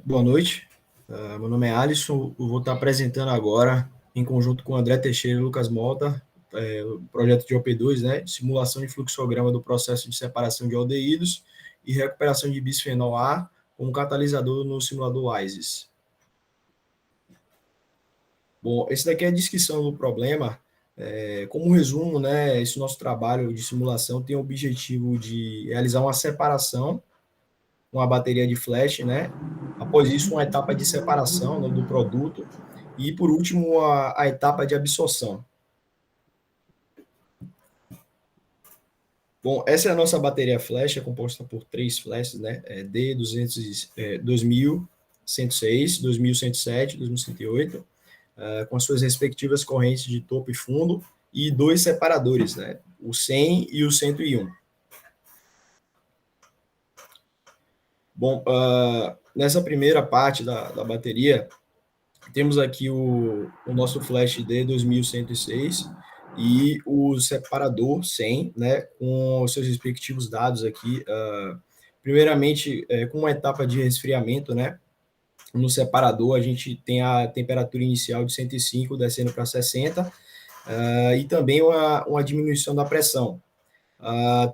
Boa noite. Meu nome é Alisson. Eu vou estar apresentando agora, em conjunto com André Teixeira e Lucas Mota, o projeto de OP2, né? Simulação de fluxograma do processo de separação de aldeídos e recuperação de bisfenol A como catalisador no simulador ISIS. Bom, esse daqui é a descrição do problema. Como resumo, né, esse nosso trabalho de simulação tem o objetivo de realizar uma separação com a bateria de flash, né? Após isso, uma etapa de separação, né, do produto e, por último, a etapa de absorção. Bom, essa é a nossa bateria flash, é composta por 3 flashes, né? D200, 2106, 2107, 2108, com as suas respectivas correntes de topo e fundo, e 2 separadores, né? O 100 e o 101. Bom, nessa primeira parte da bateria, temos aqui o nosso flash D2106 e o separador 100, né, com os seus respectivos dados aqui. Primeiramente, com uma etapa de resfriamento, né, no separador a gente tem a temperatura inicial de 105 descendo para 60, e também uma diminuição da pressão.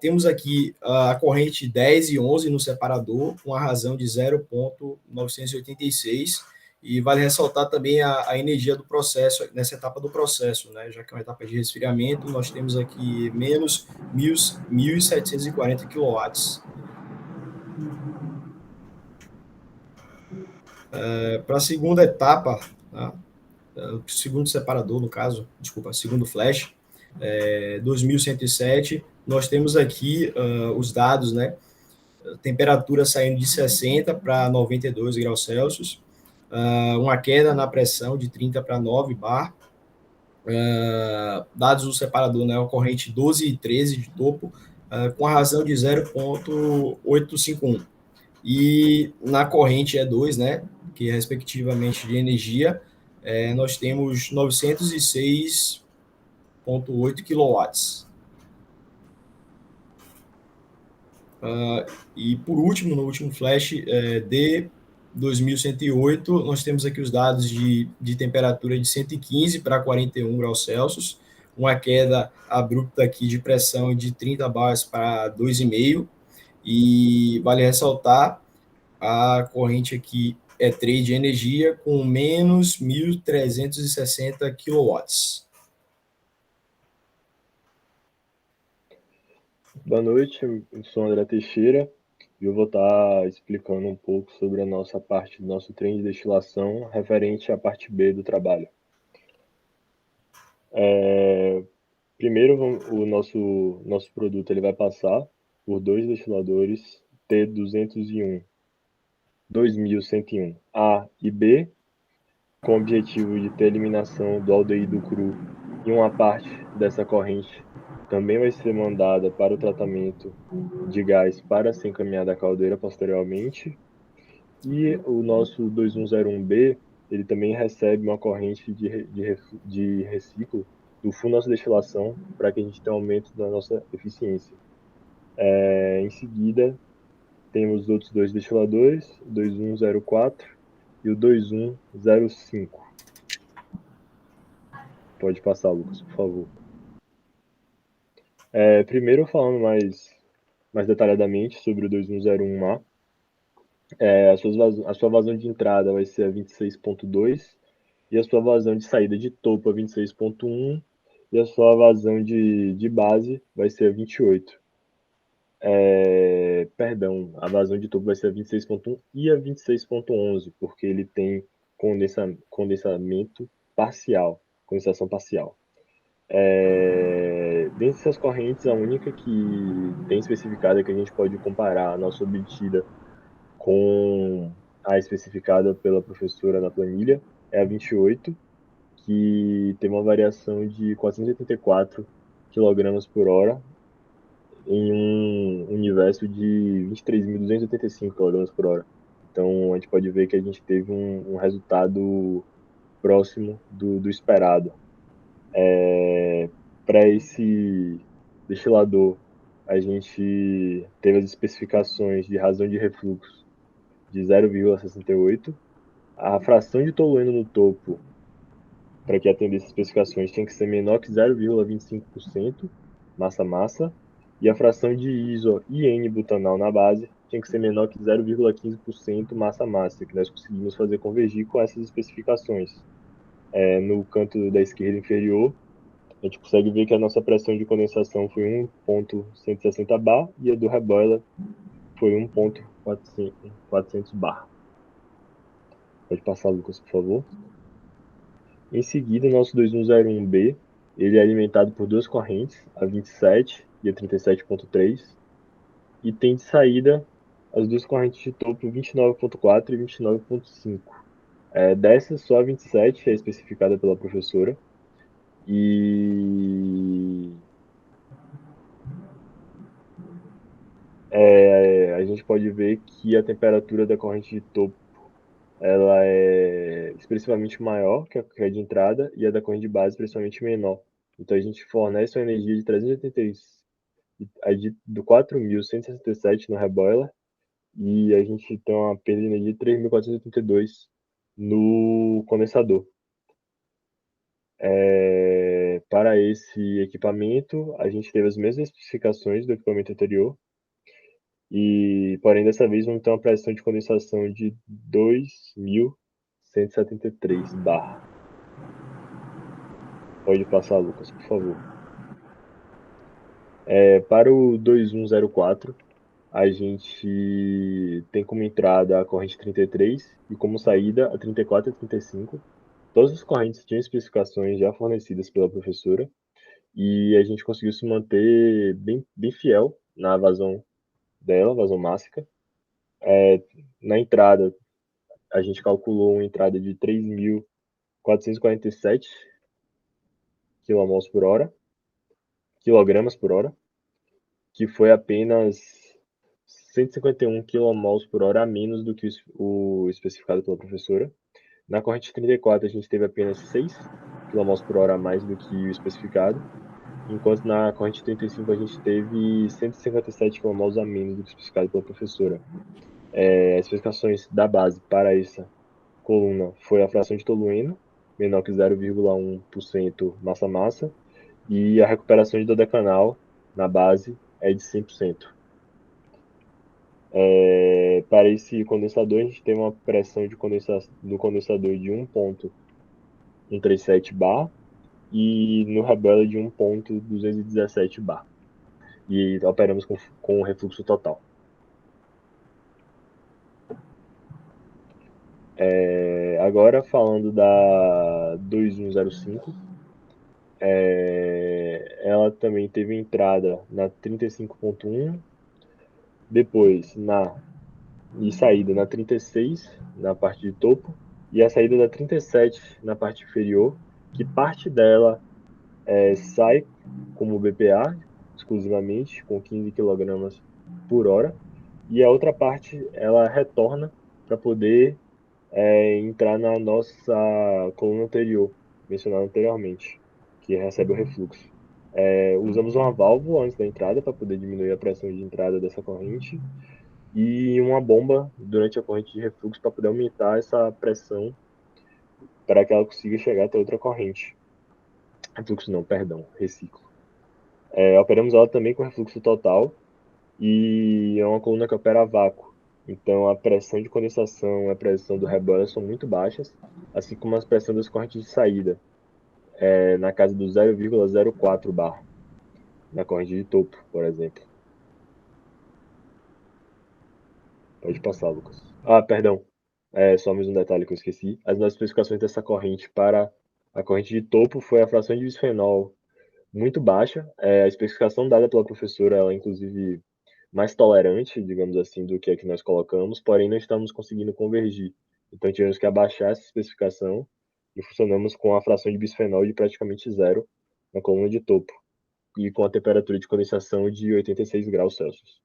Temos aqui a corrente 10 e 11 no separador, com a razão de 0,986, e vale ressaltar também a energia do processo, nessa etapa do processo, né? Já que é uma etapa de resfriamento, nós temos aqui menos 1.740 quilowatts. Para a segunda etapa, tá? O segundo separador, no caso, desculpa, segundo flash, 2107, nós temos aqui os dados, né? Temperatura saindo de 60 para 92 graus Celsius, uma queda na pressão de 30 para 9 bar, dados do separador, né, corrente 12 e 13 de topo, com a razão de 0,851. E na corrente E2, né, que é respectivamente de energia, nós temos 906,8 quilowatts. E por último, no último flash, D2108, nós temos aqui os dados de temperatura de 115 para 41 graus Celsius, uma queda abrupta aqui de pressão de 30 bars para 2,5, e vale ressaltar a corrente aqui é trade de energia com menos 1.360 quilowatts. Boa noite, eu sou André Teixeira e eu vou estar explicando um pouco sobre a nossa parte do nosso trem de destilação referente à parte B do trabalho. Primeiro, o nosso produto ele vai passar por 2 destiladores T201, 2101 A e B, com o objetivo de ter eliminação do aldeído cru, e uma parte dessa corrente também vai ser mandada para o tratamento de gás para ser encaminhada à caldeira posteriormente. E o nosso 2101B, ele também recebe uma corrente de reciclo do fundo da nossa destilação para que a gente tenha um aumento da nossa eficiência. Em seguida, temos os outros 2 destiladores, o 2104 e o 2105. Pode passar, Lucas, por favor. Primeiro, falando mais detalhadamente sobre o 2101A, a sua vazão de entrada vai ser a 26,2 e a sua vazão de saída de topo a 26,1 e a sua vazão de base vai ser a 28. Perdão, a vazão de topo vai ser a 26,1 e a 26,11, porque ele tem condensamento parcial, condensação parcial. Dentre essas correntes, a única que tem especificada que a gente pode comparar a nossa obtida com a especificada pela professora na planilha é a 28, que tem uma variação de 484 kg por hora em um universo de 23.285 kg por hora. Então a gente pode ver que a gente teve um resultado próximo do esperado. Para esse destilador, a gente teve as especificações de razão de refluxo de 0,68. A fração de tolueno no topo, para que atendesse as especificações, tinha que ser menor que 0,25% massa-massa. E a fração de iso e N-butanal na base tinha que ser menor que 0,15% massa-massa, que nós conseguimos fazer convergir com essas especificações. No canto da esquerda inferior, a gente consegue ver que a nossa pressão de condensação foi 1,160 bar e a do reboiler foi 1,400 bar. Pode passar, Lucas, por favor. Em seguida, o nosso 2101B, ele é alimentado por duas correntes, a 27 e a 37.3, e tem de saída as duas correntes de topo 29.4 e 29.5. Dessas, só a 27 é especificada pela professora, e a gente pode ver que a temperatura da corrente de topo ela é expressivamente maior que a de entrada e a da corrente de base expressivamente menor. Então a gente fornece uma energia de 386, do 4.167 no reboiler, e a gente tem uma perda de energia de 3.482 no condensador. Para esse equipamento, a gente teve as mesmas especificações do equipamento anterior, porém dessa vez vamos ter uma pressão de condensação de 2.173 bar. Pode passar, Lucas, por favor. Para o 2104, a gente tem como entrada a corrente 33 e como saída a 34 e 35. Todas as correntes tinham especificações já fornecidas pela professora e a gente conseguiu se manter bem fiel na vazão dela, vazão mássica. Na entrada, a gente calculou uma entrada de 3.447 kmol por hora, quilogramas por hora, que foi apenas 151 kmol por hora a menos do que o especificado pela professora. Na corrente 34, a gente teve apenas 6 kmol por hora a mais do que o especificado, enquanto na corrente 35 a gente teve 157 kmol a menos do que o especificado pela professora. As especificações da base para essa coluna foi a fração de tolueno, menor que 0,1% massa-massa, e a recuperação de dodecanal na base é de 100%. Para esse condensador, a gente tem uma pressão do condensador de 1,137 bar e no reboiler de 1,217 bar. E operamos com refluxo total. Agora, falando da 2105, ela também teve entrada na 35.1, depois e saída na 36, na parte de topo, e a saída da 37 na parte inferior, que parte dela sai como BPA, exclusivamente, com 15 kg por hora, e a outra parte ela retorna para poder entrar na nossa coluna anterior, mencionada anteriormente, que recebe o refluxo. Usamos uma válvula antes da entrada para poder diminuir a pressão de entrada dessa corrente e uma bomba durante a corrente de refluxo para poder aumentar essa pressão para que ela consiga chegar até outra corrente. Refluxo não, perdão, reciclo. Operamos ela também com refluxo total e é uma coluna que opera a vácuo. Então a pressão de condensação e a pressão do reboiler são muito baixas, assim como a pressão das correntes de saída, na casa do 0,04 bar, na corrente de topo, por exemplo. Pode passar, Lucas. Perdão. Só mais um detalhe que eu esqueci. As nossas especificações dessa corrente para a corrente de topo foi a fração de bisfenol muito baixa. A especificação dada pela professora, ela é inclusive mais tolerante, digamos assim, do que a que nós colocamos, porém não estamos conseguindo convergir. Então tivemos que abaixar essa especificação e funcionamos com a fração de bisfenol de praticamente zero na coluna de topo e com a temperatura de condensação de 86 graus Celsius.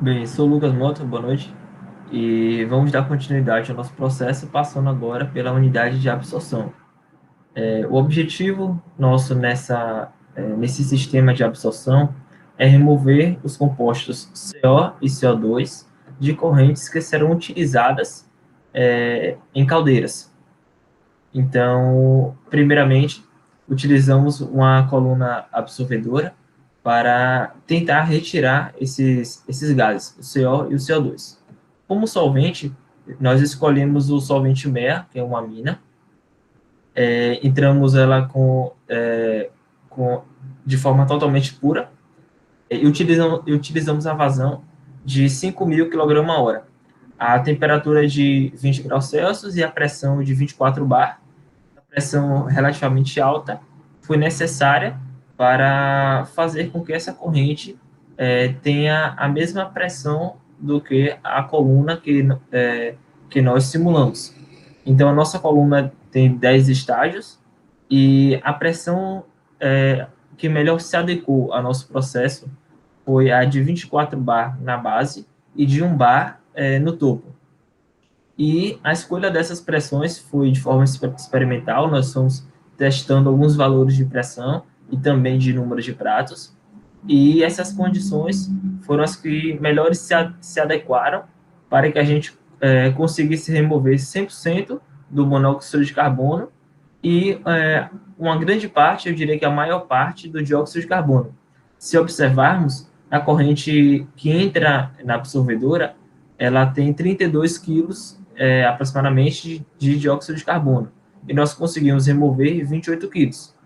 Bem, sou o Lucas Mota, boa noite. E vamos dar continuidade ao nosso processo, passando agora pela unidade de absorção. O objetivo nosso nesse sistema de absorção é remover os compostos CO e CO2 de correntes que serão utilizadas em caldeiras. Então, primeiramente, utilizamos uma coluna absorvedora para tentar retirar esses gases, o CO e o CO2. Como solvente, nós escolhemos o solvente MEA, que é uma mina, entramos ela de forma totalmente pura e utilizamos a vazão de 5.000 kg/h. A temperatura é de 20 graus Celsius e a pressão de 24 bar, pressão relativamente alta, foi necessária para fazer com que essa corrente tenha a mesma pressão do que a coluna que nós simulamos. Então, a nossa coluna tem 10 estágios e a pressão que melhor se adequou ao nosso processo foi a de 24 bar na base e de 1 bar no topo. E a escolha dessas pressões foi de forma experimental, nós fomos testando alguns valores de pressão e também de número de pratos, e essas condições foram as que melhores se adequaram para que a gente conseguisse remover 100% do monóxido de carbono e uma grande parte, eu diria que a maior parte, do dióxido de carbono. Se observarmos, a corrente que entra na absorvedora, ela tem 32 quilos aproximadamente de dióxido de carbono, e nós conseguimos remover 28 quilos.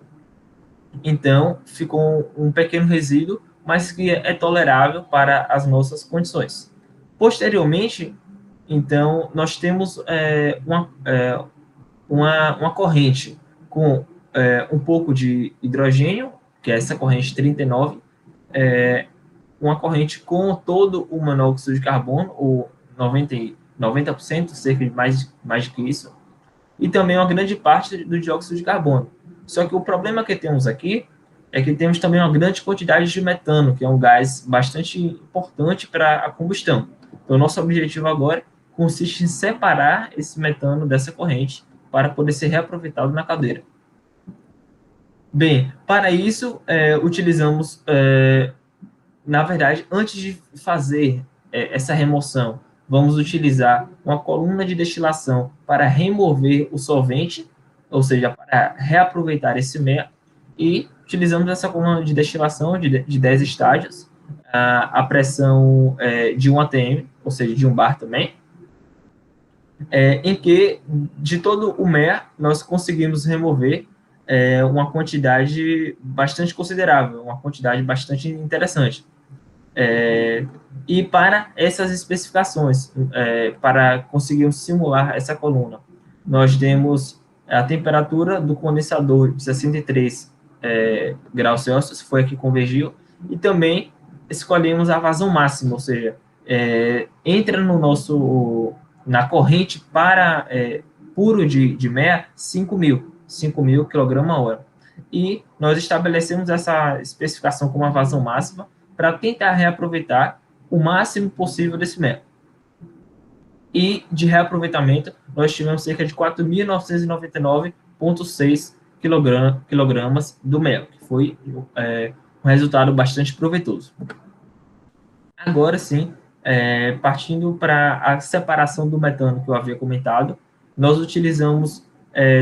Então, ficou um pequeno resíduo, mas que é tolerável para as nossas condições. Posteriormente, então, nós temos uma corrente com um pouco de hidrogênio, que é essa corrente 39, uma corrente com todo o monóxido de carbono, ou 90%, cerca de mais que isso, e também uma grande parte do dióxido de carbono. Só que o problema que temos aqui é que temos também uma grande quantidade de metano, que é um gás bastante importante para a combustão. Então, nosso objetivo agora consiste em separar esse metano dessa corrente para poder ser reaproveitado na caldeira. Bem, para isso, utilizamos, na verdade, antes de fazer essa remoção, vamos utilizar uma coluna de destilação para remover o solvente, ou seja, para reaproveitar esse MEA, e utilizamos essa coluna de destilação de 10 estágios, a pressão de 1 atm, ou seja, de 1 bar também, em que, de todo o MEA, nós conseguimos remover uma quantidade bastante considerável, uma quantidade bastante interessante. E para essas especificações, para conseguirmos simular essa coluna, nós demos a temperatura do condensador de 63 graus Celsius, foi a que convergiu, e também escolhemos a vazão máxima, ou seja, entra na corrente para puro de MEA 5.000 kg/h. E nós estabelecemos essa especificação como uma vazão máxima para tentar reaproveitar o máximo possível desse MEA. E de reaproveitamento, nós tivemos cerca de 4.999,6 quilogramas do MEA, que foi um resultado bastante proveitoso. Agora sim, partindo para a separação do metano que eu havia comentado, nós utilizamos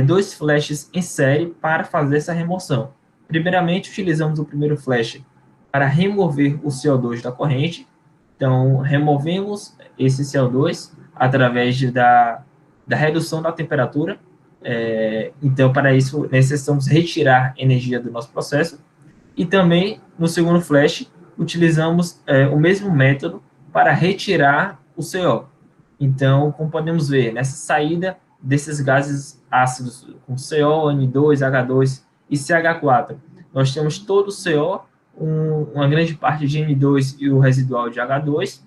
2 flashes em série para fazer essa remoção. Primeiramente, utilizamos o primeiro flash para remover o CO2 da corrente. Então, removemos esse CO2 através da redução da temperatura. Então, para isso, necessitamos retirar energia do nosso processo. E também, no segundo flash, utilizamos o mesmo método para retirar o CO. Então, como podemos ver, nessa saída desses gases ácidos, com CO, N2, H2 e CH4, nós temos todo o CO, uma grande parte de N2 e o residual de H2,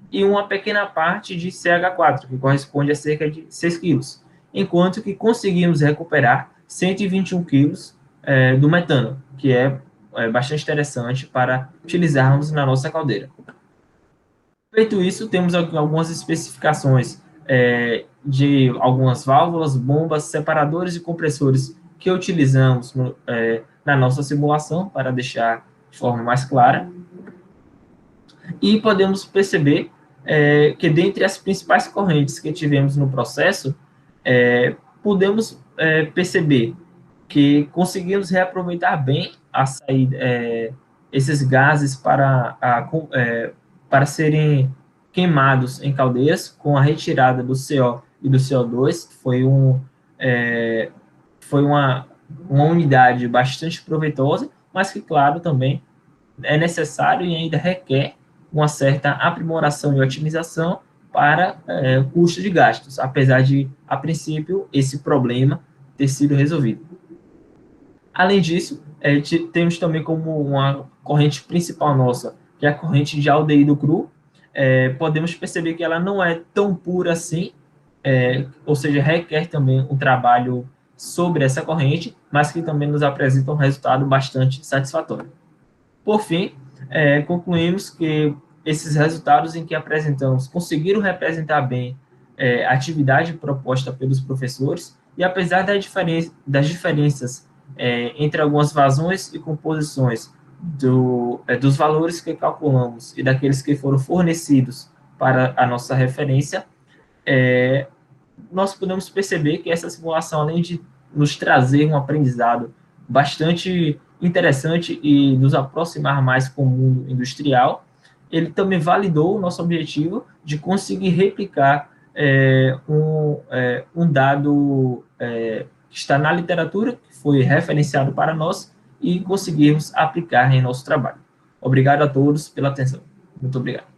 e uma pequena parte de CH4, que corresponde a cerca de 6 quilos, enquanto que conseguimos recuperar 121 quilos do metano, que é bastante interessante para utilizarmos na nossa caldeira. Feito isso, temos algumas especificações de algumas válvulas, bombas, separadores e compressores que utilizamos na nossa simulação para deixar de forma mais clara. e podemos perceber que dentre as principais correntes que tivemos no processo, podemos perceber que conseguimos reaproveitar bem a saída, esses gases para serem queimados em caldeiras com a retirada do CO e do CO2, que foi uma unidade bastante proveitosa, mas que, claro, também é necessário e ainda requer uma certa aprimoração e otimização para custo de gastos, apesar de, a princípio, esse problema ter sido resolvido. Além disso, temos também como uma corrente principal nossa, que é a corrente de aldeído cru. Podemos perceber que ela não é tão pura assim, ou seja, requer também um trabalho sobre essa corrente, mas que também nos apresenta um resultado bastante satisfatório. Por fim, concluímos que esses resultados em que apresentamos conseguiram representar bem a atividade proposta pelos professores, e apesar das diferenças entre algumas vazões e composições dos valores que calculamos e daqueles que foram fornecidos para a nossa referência, nós podemos perceber que essa simulação, além de nos trazer um aprendizado bastante interessante e nos aproximar mais com o mundo industrial, ele também validou o nosso objetivo de conseguir replicar um dado que está na literatura, que foi referenciado para nós, e conseguirmos aplicar em nosso trabalho. Obrigado a todos pela atenção. Muito obrigado.